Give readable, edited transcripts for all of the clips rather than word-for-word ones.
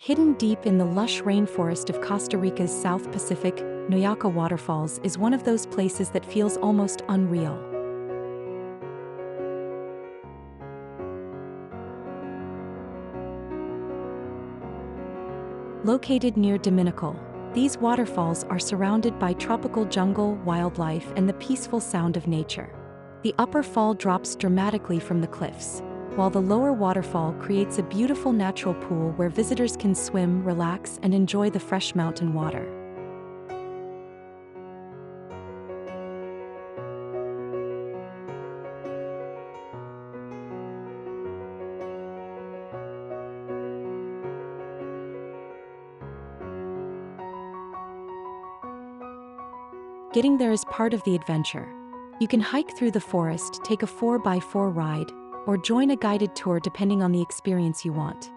Hidden deep in the lush rainforest of Costa Rica's South Pacific, Nauyaca Waterfalls is one of those places that feels almost unreal. Located near Dominical, these waterfalls are surrounded by tropical jungle, wildlife, and the peaceful sound of nature. The upper fall drops dramatically from the cliffs, while the lower waterfall creates a beautiful natural pool where visitors can swim, relax, and enjoy the fresh mountain water. Getting there is part of the adventure. You can hike through the forest, take a 4x4 ride, or join a guided tour depending on the experience you want.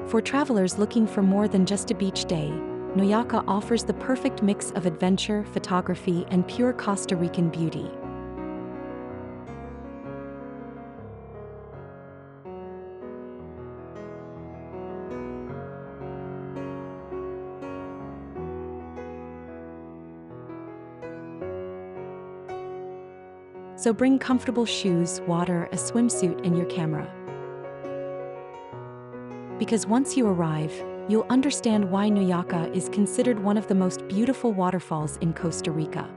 For travelers looking for more than just a beach day, Nauyaca offers the perfect mix of adventure, photography, and pure Costa Rican beauty. So bring comfortable shoes, water, a swimsuit, and your camera. Because once you arrive, you'll understand why Nauyaca is considered one of the most beautiful waterfalls in Costa Rica.